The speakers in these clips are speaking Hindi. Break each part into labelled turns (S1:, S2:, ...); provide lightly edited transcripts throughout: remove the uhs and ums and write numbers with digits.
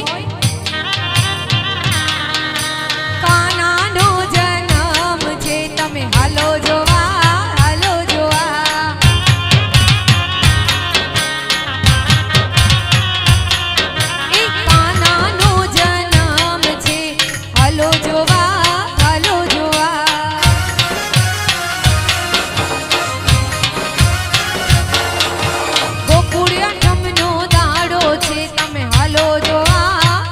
S1: હોય કાનાનો જન્મ છે તમે હાલો જોવા હાલો જોવા એ કાનાનો જન્મ છે હાલો જોવા હાલો જોવા ગોકુળ અઠમનો દાડો છે તમે હાલો જોવા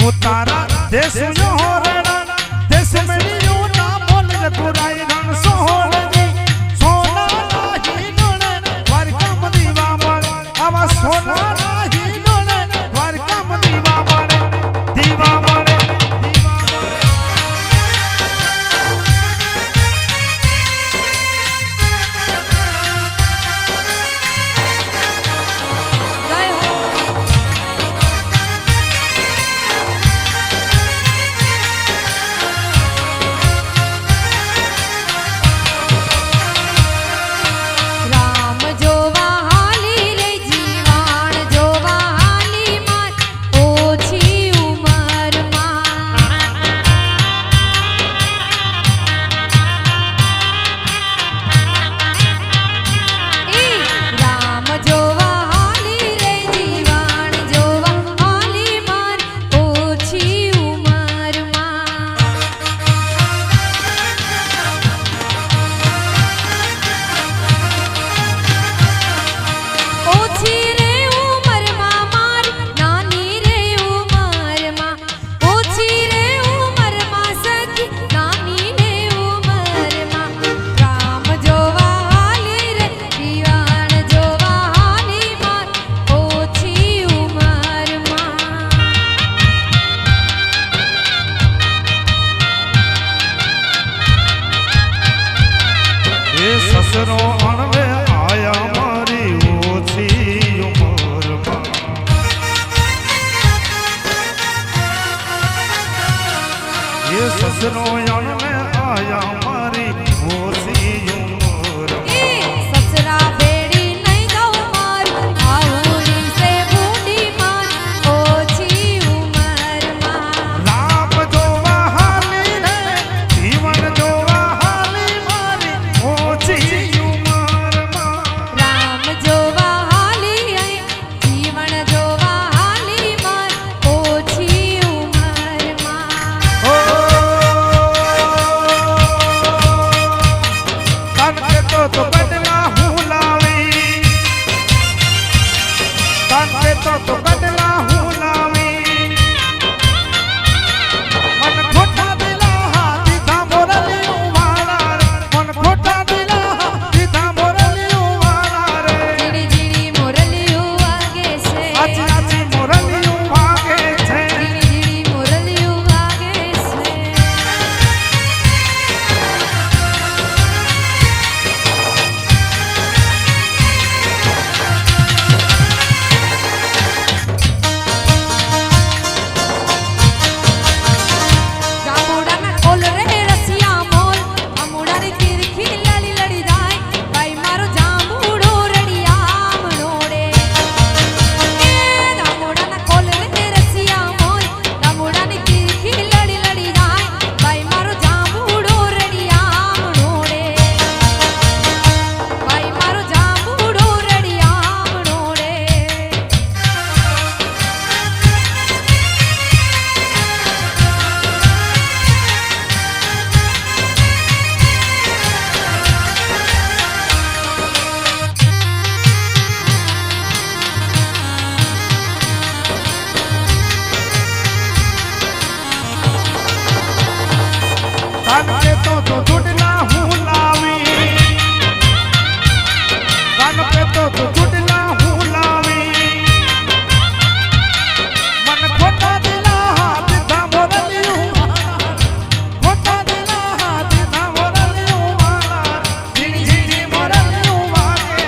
S2: वो तारा देश यो रेड़ा देश में यो ना बोल रे बुराई रण सोहल जी सोना नाही डोले द्वारका मदीवा मळे आवा सोना नाही डोले द्वारका मदीवा मळे दीवा मळे ससरो अणवे आया मारी ओछी उमर में ये ससरो अणवे आया मारी ओछी उमर में
S1: ससरा बेड़ी नहीं दो मार आऊरी से बूढ़ी मार ओछी उमर मार
S2: राम जोवा हाली रे जीवन जोवा हाली मारी ओछी उमर में
S1: राम जोवा हाली आई जीवन जोवा हाली मार ओछी उमर मार
S2: ओ तन के तो बदला हूँ लावी तन के तो बदला हूँ लावी मन खोटा दिला दीदा मोरली उवाला रे मन खोटा दिला दीदा मोरली उवाला रे
S1: जीड़ी जीड़ी मुरलियो आगे से
S2: आची आची मोरली उवागे छे
S1: जीड़ी जीड़ी मुरलियो आगे से जामुड़ा ना खोल रे रसिया मोल अमुड़ा रे तिरखी लड़ी लड़ी जाए भाई मारो जामुड़ो रड़िया मनोड़े जामुड़ा ना खोल रे रसिया मोल जामुड़ा रे तिरखी लड़ी लड़ी जाए भाई मारो जामुड़ो रड़िया मनोड़े भाई मारो जामुड़ो रड़िया मनोड़े
S2: तन के तो जुटला हूँ लावी तन पे तो जुटला हूँ लावी मन खोटा दिला दीदा मोरली उवाला खोटा दिला दीदा मोरली उवाला झिड़ी झिड़ी मोरली उवागे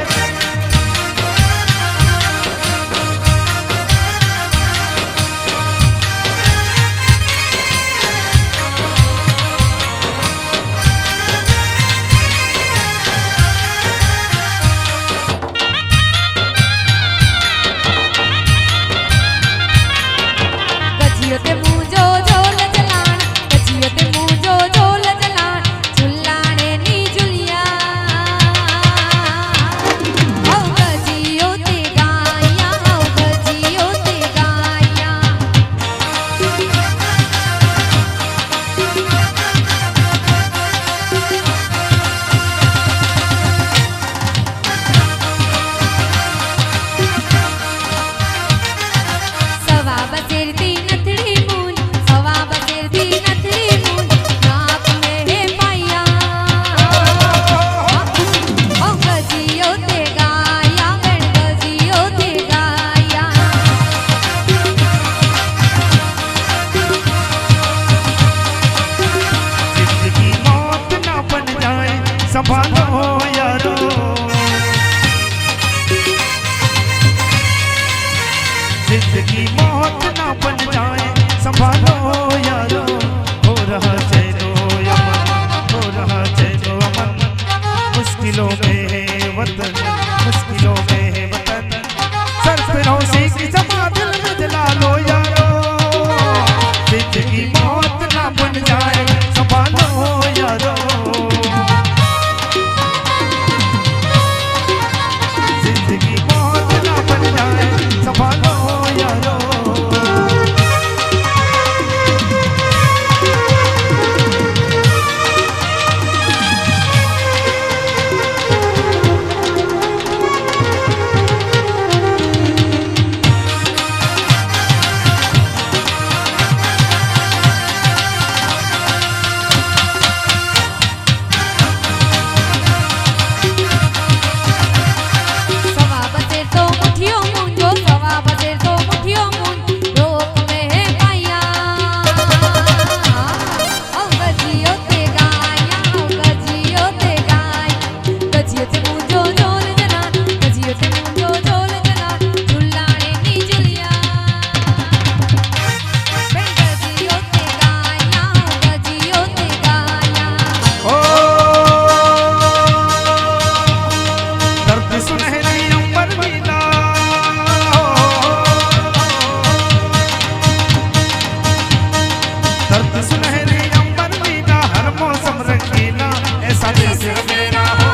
S2: धरती सुनहरी अंबर नीला हर मौसम रंगीला ऐसा देश है मेरा हो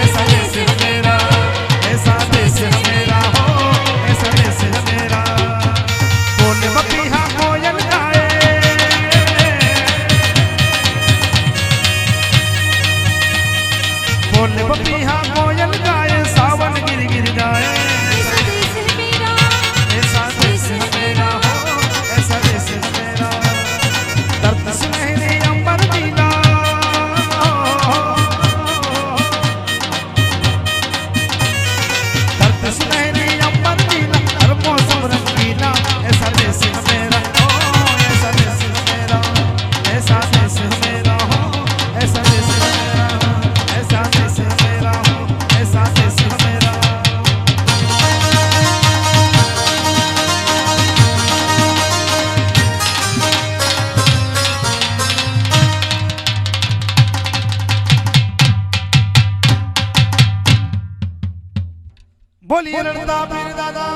S2: ऐसा देश है मेरा ऐसा देश है मेरा हो ऐसा देश है मेरा बोले बपिहा कोयल गाए बोले बपिहा कोयल गाए सावन गिर गिर जाए
S1: ऐसा देश है मेरा
S2: ऐसा देश है मेरा हो ऐसा देश है मेरा धरती सुनहरी अंबर नीला धरती सुनहरी अंबर नीला हर मौसम रंगीला ऐसा देश है मेरा हो ऐसा देश है मेरा ऐसा देश है मेरा हो ऐसा देश है मेरा ऐसा देश है मेरा हो ऐसा देश है मेरा बोलिए रणदा पीर दादा